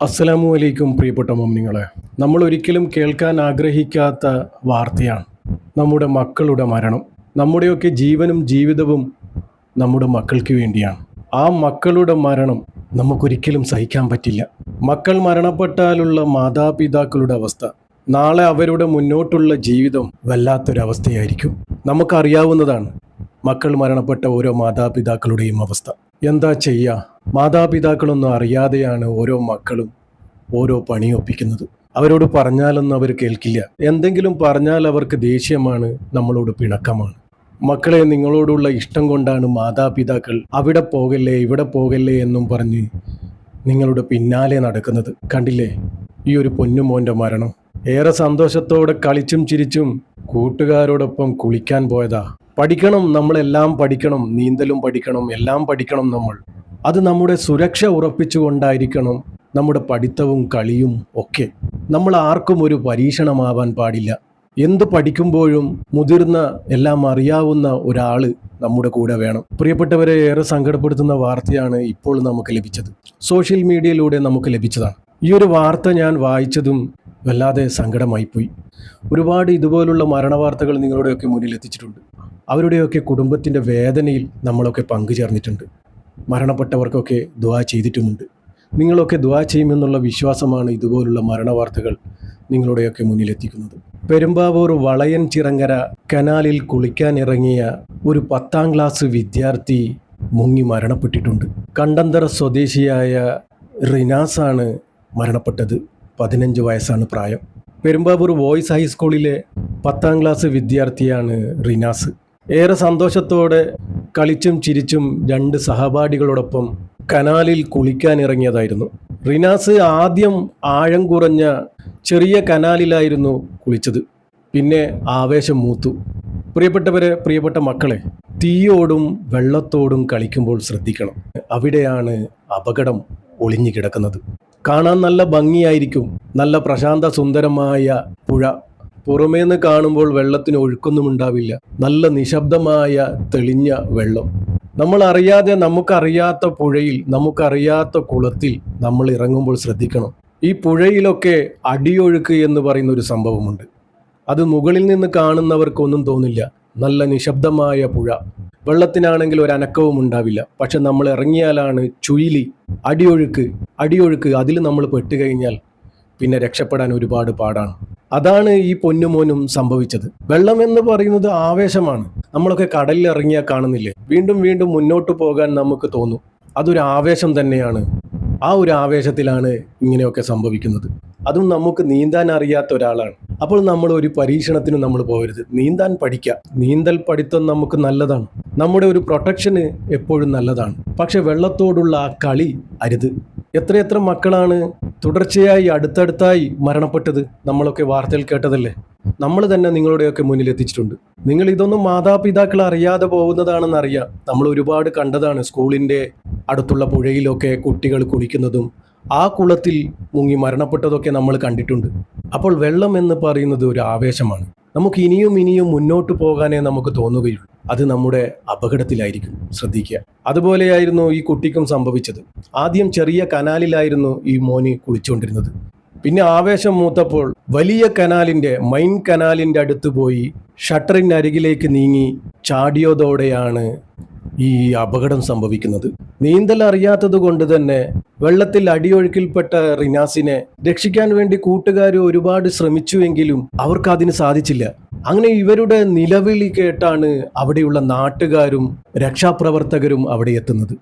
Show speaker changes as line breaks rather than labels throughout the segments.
അസ്സലാമു അലൈക്കും പ്രിയപ്പെട്ട മുഅ്മിനീങ്ങളെ. നമ്മൾ ഒരിക്കലും കേൾക്കാൻ ആഗ്രഹിക്കാത്ത വാർത്തയാണ് നമ്മുടെ മക്കളുടെ മരണം. നമ്മുടെയൊക്കെ ജീവനും ജീവിതവും നമ്മുടെ മക്കൾക്ക് വേണ്ടിയാണ്. ആ മക്കളുടെ മരണം നമുക്കൊരിക്കലും സഹിക്കാൻ പറ്റില്ല. മക്കൾ മരണപ്പെട്ടാലുള്ള മാതാപിതാക്കളുടെ അവസ്ഥ, നാളെ അവരുടെ മുന്നോട്ടുള്ള ജീവിതം വല്ലാത്തൊരവസ്ഥയായിരിക്കും. നമുക്കറിയാവുന്നതാണ് മക്കൾ മരണപ്പെട്ട ഓരോ മാതാപിതാക്കളുടെയും അവസ്ഥ. എന്താ ചെയ്യുക? മാതാപിതാക്കളൊന്നും അറിയാതെയാണ് ഓരോ മക്കളും ഓരോ പണിയൊപ്പിക്കുന്നത്. അവരോട് പറഞ്ഞാലൊന്നും അവർ കേൾക്കില്ല. എന്തെങ്കിലും പറഞ്ഞാൽ അവർക്ക് ദേഷ്യമാണ്, നമ്മളോട് പിണക്കമാണ്. മക്കളെ, നിങ്ങളോടുള്ള ഇഷ്ടം കൊണ്ടാണ് മാതാപിതാക്കൾ അവിടെ പോകല്ലേ ഇവിടെ പോകല്ലേ എന്നും പറഞ്ഞ് നിങ്ങളുടെ പിന്നാലെ നടക്കുന്നത്. കണ്ടില്ലേ ഈ ഒരു പൊന്നുമോൻ്റെ മരണം? ഏറെ സന്തോഷത്തോടെ കളിച്ചും ചിരിച്ചും കൂട്ടുകാരോടൊപ്പം കുളിക്കാൻ പോയതാ. പഠിക്കണം, നമ്മളെല്ലാം പഠിക്കണം, നീന്തലും പഠിക്കണം, എല്ലാം പഠിക്കണം. അത് നമ്മുടെ സുരക്ഷ ഉറപ്പിച്ചുകൊണ്ടായിരിക്കണം നമ്മുടെ പഠിത്തവും കളിയും ഒക്കെ. നമ്മൾ ആർക്കും ഒരു പരീക്ഷണമാവാൻ പാടില്ല. എന്ത് പഠിക്കുമ്പോഴും മുതിർന്ന എല്ലാം അറിയാവുന്ന ഒരാൾ നമ്മുടെ കൂടെ വേണം. പ്രിയപ്പെട്ടവരെ, ഏറെ സങ്കടപ്പെടുത്തുന്ന വാർത്തയാണ് ഇപ്പോൾ നമുക്ക് ലഭിച്ചത്. സോഷ്യൽ മീഡിയയിലൂടെ നമുക്ക് ലഭിച്ചതാണ്. ഈ ഒരു വാർത്ത ഞാൻ വായിച്ചതും വല്ലാതെ സങ്കടമായിപ്പോയി. ഒരുപാട് ഇതുപോലുള്ള മരണവാർത്തകൾ നിങ്ങളുടെയൊക്കെ മുന്നിൽ എത്തിച്ചിട്ടുണ്ട്. അവരുടെയൊക്കെ കുടുംബത്തിൻ്റെ വേദനയിൽ നമ്മളൊക്കെ പങ്കുചേർന്നിട്ടുണ്ട്. മരണപ്പെട്ടവർക്കൊക്കെ ദുആ ചെയ്തിട്ടുമുണ്ട്. നിങ്ങളൊക്കെ ദുആ ചെയ്യുമെന്നുള്ള വിശ്വാസമാണ് ഇതുപോലുള്ള മരണവാർത്തകൾ നിങ്ങളുടെയൊക്കെ മുന്നിലെത്തിക്കുന്നത്. പെരുമ്പാവൂർ വളയൻ ചിറങ്ങര കനാലിൽ കുളിക്കാനിറങ്ങിയ ഒരു 10ാം ക്ലാസ് വിദ്യാർത്ഥി മുങ്ങി മരണപ്പെട്ടിട്ടുണ്ട്. കണ്ടന്തറ സ്വദേശിയായ റിനാസാണ് മരണപ്പെട്ടത്. 15 വയസ്സാണ് പ്രായം. പെരുമ്പാവൂർ വോയ്സ് ഹൈസ്കൂളിലെ 10ാം ക്ലാസ് വിദ്യാർത്ഥിയാണ് റിനാസ്. ഏറെ സന്തോഷത്തോടെ കളിച്ചും ചിരിച്ചും 2 സഹപാഠികളോടൊപ്പം കനാലിൽ കുളിക്കാനിറങ്ങിയതായിരുന്നു. റിനാസ് ആദ്യം ആഴം കുറഞ്ഞ ചെറിയ കനാലിലായിരുന്നു കുളിച്ചത്. പിന്നെ ആവേശം മൂത്തു. പ്രിയപ്പെട്ടവരെ, പ്രിയപ്പെട്ട മക്കളെ, തീയോടും വെള്ളത്തോടും കളിക്കുമ്പോൾ ശ്രദ്ധിക്കണം. അവിടെയാണ് അപകടം ഒളിഞ്ഞു കിടക്കുന്നത്. കാണാൻ നല്ല ഭംഗിയായിരിക്കും, നല്ല പ്രശാന്ത സുന്ദരമായ പുഴ. പുറമേന്ന് കാണുമ്പോൾ വെള്ളത്തിന് ഒഴുക്കൊന്നും ഉണ്ടാവില്ല. നല്ല നിശബ്ദമായ തെളിഞ്ഞ വെള്ളം. നമ്മൾ അറിയാതെ നമുക്കറിയാത്ത പുഴയിൽ, നമുക്കറിയാത്ത കുളത്തിൽ നമ്മൾ ഇറങ്ങുമ്പോൾ ശ്രദ്ധിക്കണം. ഈ പുഴയിലൊക്കെ അടിയൊഴുക്ക് എന്ന് പറയുന്ന ഒരു സംഭവമുണ്ട്. അത് മുകളിൽ നിന്ന് കാണുന്നവർക്കൊന്നും തോന്നില്ല. നല്ല നിശബ്ദമായ പുഴ. വെള്ളത്തിനാണെങ്കിൽ ഒരു അനക്കവും ഉണ്ടാവില്ല. പക്ഷെ നമ്മൾ ഇറങ്ങിയാലാണ് ചുഴലി, അടിയൊഴുക്ക്. അതിൽ നമ്മൾ പെട്ടുകഴിഞ്ഞാൽ പിന്നെ രക്ഷപ്പെടാൻ ഒരുപാട് പാടാണ്. അതാണ് ഈ പൊന്നുമോനും സംഭവിച്ചത്. വെള്ളം എന്ന് പറയുന്നത് ആവേശമാണ്. നമ്മളൊക്കെ കടലിൽ ഇറങ്ങിയാൽ കാണുന്നില്ലേ, വീണ്ടും വീണ്ടും മുന്നോട്ട് പോകാൻ നമുക്ക് തോന്നും. അതൊരു ആവേശം തന്നെയാണ്. ആ ഒരു ആവേശത്തിലാണ് ഇങ്ങനെയൊക്കെ സംഭവിക്കുന്നത്. അതും നമുക്ക് നീന്താൻ അറിയാത്ത ഒരാളാണ്. അപ്പോൾ നമ്മൾ ഒരു പരീക്ഷണത്തിന് നമ്മൾ പോകരുത്. നീന്താൻ പഠിക്കുക. നീന്തൽ പഠിത്തം നമുക്ക് നല്ലതാണ്. നമ്മുടെ ഒരു പ്രൊട്ടക്ഷന് എപ്പോഴും നല്ലതാണ്. പക്ഷെ വെള്ളത്തോടുള്ള ആ കളി അരുത്. എത്രയെത്ര മക്കളാണ് തുടർച്ചയായി അടുത്തടുത്തായി മരണപ്പെട്ടത്. നമ്മളൊക്കെ വാർത്തയിൽ കേട്ടതല്ലേ. നമ്മൾ തന്നെ നിങ്ങളുടെയൊക്കെ മുന്നിൽ എത്തിച്ചിട്ടുണ്ട്. നിങ്ങൾ ഇതൊന്നും മാതാപിതാക്കൾ അറിയാതെ പോകുന്നതാണെന്നറിയാം. നമ്മൾ ഒരുപാട് കണ്ടതാണ്. സ്കൂളിൻ്റെ അടുത്തുള്ള പുഴയിലൊക്കെ കുട്ടികൾ കുളിക്കുന്നതും ആ കുളത്തിൽ മുങ്ങി മരണപ്പെട്ടതൊക്കെ നമ്മൾ കണ്ടിട്ടുണ്ട്. അപ്പോൾ വെള്ളം എന്ന് പറയുന്നത് ഒരു ആവേശമാണ്. നമുക്ക് ഇനിയും മുന്നോട്ട് പോകാനേ നമുക്ക് തോന്നുകയുള്ളൂ. അത് നമ്മുടെ അപകടത്തിലായിരിക്കും. ശ്രദ്ധിക്കുക. അതുപോലെയായിരുന്നു ഈ കുട്ടിക്കും സംഭവിച്ചത്. ആദ്യം ചെറിയ കനാലിലായിരുന്നു ഈ മോന് കുളിച്ചുകൊണ്ടിരുന്നത്. പിന്നെ ആവേശം മൂത്തപ്പോൾ വലിയ കനാലിൻ്റെ, മെയിൻ കനാലിൻ്റെ അടുത്ത് പോയി ഷട്ടറിനരികിലേക്ക് നീങ്ങി ചാടിയതോടെയാണ് ഈ അപകടം സംഭവിക്കുന്നത്. നീന്തൽ അറിയാത്തത് കൊണ്ട് തന്നെ വെള്ളത്തിൽ അടിയൊഴുക്കിൽപ്പെട്ട റിനാസിനെ രക്ഷിക്കാൻ വേണ്ടി കൂട്ടുകാർ ഒരുപാട് ശ്രമിച്ചുവെങ്കിലും അവർക്ക് അതിന് സാധിച്ചില്ല. അങ്ങനെ ഇവരുടെ നിലവിളി കേട്ടാണ് അവിടെയുള്ള നാട്ടുകാരും രക്ഷാപ്രവർത്തകരും അവിടെ എത്തുന്നത്.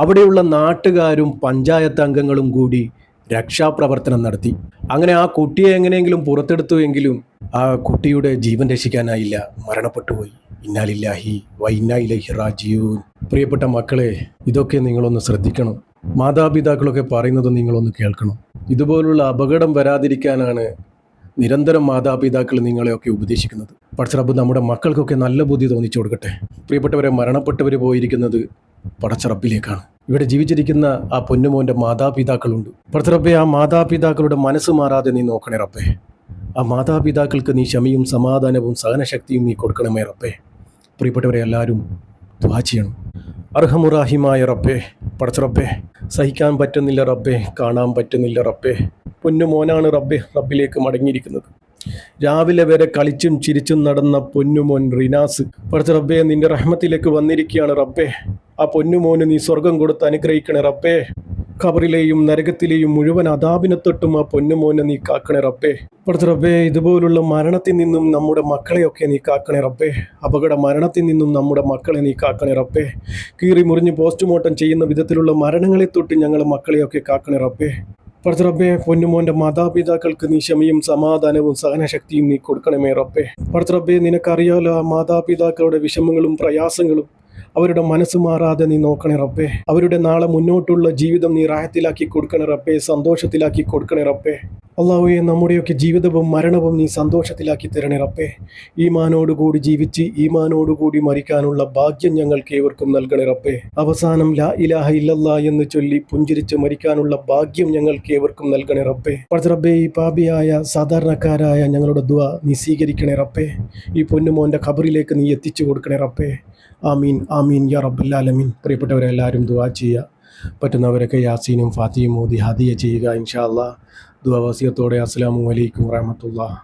അവിടെയുള്ള നാട്ടുകാരും പഞ്ചായത്ത് അംഗങ്ങളും കൂടി രക്ഷാപ്രവർത്തനം നടത്തി. അങ്ങനെ ആ കുട്ടിയെ എങ്ങനെയെങ്കിലും പുറത്തെടുത്തുവെങ്കിലും ആ കുട്ടിയുടെ ജീവൻ രക്ഷിക്കാനായില്ല. മരണപ്പെട്ടുപോയി. ഇന്നാലില്ലാഹി വ ഇന്നാ ഇലൈഹി റാജിഊൻ. പ്രിയപ്പെട്ട മക്കളെ, ഇതൊക്കെ നിങ്ങളൊന്ന് ശ്രദ്ധിക്കണം. മാതാപിതാക്കളൊക്കെ പറയുന്നത് നിങ്ങളൊന്ന് കേൾക്കണം. ഇതുപോലുള്ള അപകടം വരാതിരിക്കാനാണ് നിരന്തരം മാതാപിതാക്കൾ നിങ്ങളെയൊക്കെ ഉപദേശിക്കുന്നത്. പടച്ചറബ്ബ് നമ്മുടെ മക്കൾക്കൊക്കെ നല്ല ബുദ്ധി തോന്നിച്ചു കൊടുക്കട്ടെ. പ്രിയപ്പെട്ടവരെ, മരണപ്പെട്ടവർ പോയിരിക്കുന്നത് പടച്ചറബ്ബിലേക്കാണ്. ഇവിടെ ജീവിച്ചിരിക്കുന്ന ആ പൊന്നുമോൻ്റെ മാതാപിതാക്കളുണ്ട്. പടച്ചറബ്ബേ, ആ മാതാപിതാക്കളുടെ മനസ്സ് മാറാതെ നീ നോക്കണേ റബ്ബേ. ആ മാതാപിതാക്കൾക്ക് നീ ക്ഷമയും സമാധാനവും സഹനശക്തിയും നീ കൊടുക്കണമേ റബ്ബേ. പ്രിയപ്പെട്ടവരെ, എല്ലാവരും ദുആ ചെയ്യണം. അർഹമുറാഹിമായ റബ്ബേ, പടച്ച റബ്ബേ, സഹിക്കാൻ പറ്റുന്നില്ല റബ്ബേ, കാണാൻ പറ്റുന്നില്ല റബ്ബേ. പൊന്നുമോനാണ് റബ്ബേ റബ്ബിലേക്ക് മടങ്ങിയിരിക്കുന്നത്. രാവിലെ വരെ കളിച്ചും ചിരിച്ചും നടന്ന പൊന്നുമോൻ റിനാസ് പടച്ച റബ്ബേ നിന്റെ റഹ്മത്തിലേക്ക് വന്നിരിക്കുകയാണ് റബ്ബേ. ആ പൊന്നുമോന് നീ സ്വർഗം കൊടുത്ത് അനുഗ്രഹിക്കണേ റബ്ബേ. ഖബറിലെയും നരകത്തിലെയും മുഴുവൻ അദാബിനെ തൊട്ടും ആ പൊന്നുമോനെ നീ കാക്കണേ റബ്ബേ. പടച്ച റബ്ബേ, ഇതുപോലുള്ള മരണത്തിൽ നിന്നും നമ്മുടെ മക്കളെയൊക്കെ നീ കാക്കണേ റബ്ബേ. അപകട മരണത്തിൽ നിന്നും നമ്മുടെ മക്കളെ നീ കാക്കണേ റബ്ബേ. കീറി മുറിഞ്ഞ് പോസ്റ്റ്മോർട്ടം ചെയ്യുന്ന വിധത്തിലുള്ള മരണങ്ങളെ തൊട്ട് ഞങ്ങളെ മക്കളെയൊക്കെ കാക്കണേ റബ്ബേ. പടച്ച റബ്ബേ, പൊന്നുമോൻ്റെ മാതാപിതാക്കൾക്ക് നീ ക്ഷമയും സമാധാനവും സഹനശക്തിയും നീ കൊടുക്കണമേ റബ്ബേ. പടച്ച റബ്ബേ, നിനക്കറിയാലോ ആ മാതാപിതാക്കളുടെ വിഷമങ്ങളും പ്രയാസങ്ങളും. അവരുടെ മനസ്സ് മാറാതെ നീ നോക്കണേ റബ്ബേ. അവരുടെ നാളെ മുന്നോട്ടുള്ള ജീവിതം നീ റാഹത്തിലാക്കി കൊടുക്കണേ റബ്ബേ, സന്തോഷത്തിലാക്കി കൊടുക്കണേ റബ്ബേ. അല്ലാഹുവേ, നമ്മുടെയൊക്കെ ജീവിതവും മരണവും നീ സന്തോഷത്തിലാക്കി തരണേ റബ്ബേ. ഈമാനോടുകൂടി ജീവിച്ച് ഈമാനോടുകൂടി മരിക്കാനുള്ള ഭാഗ്യം ഞങ്ങൾക്ക് ഏവർക്കും നൽകണേ റബ്ബേ. അവസാനം ലാ ഇലാഹ ഇല്ലല്ലാ എന്ന് ചൊല്ലി പുഞ്ചിരിച്ച് മരിക്കാനുള്ള ഭാഗ്യം ഞങ്ങൾക്ക് ഏവർക്കും നൽകണേ റബ്ബേ. പടച്ച റബ്ബേ, ഈ പാപിയായ സാധാരണക്കാരായ ഞങ്ങളുടെ ദുആ നീ സ്വീകരിക്കണേ റബ്ബേ. ഈ പൊന്നുമോൻ്റെ ഖബറിലേക്ക് നീ എത്തിച്ചു കൊടുക്കണേ റബ്ബേ. ആമീൻ ആമീൻ യാ റബ്ബൽ ആലമീൻ. പ്രിയപ്പെട്ടവരെല്ലാവരും ദുആ ചെയ്യുക. പറ്റുന്നവരൊക്കെ യാസീനും ഫാത്തിയും ഓതി ഹദിയ ചെയ്യുക ഇൻഷാ അല്ലാഹ്. ദുആ വസിയത്തോടെ അസ്സലാമു അലൈക്കും വറഹ്മത്തുള്ളാഹി.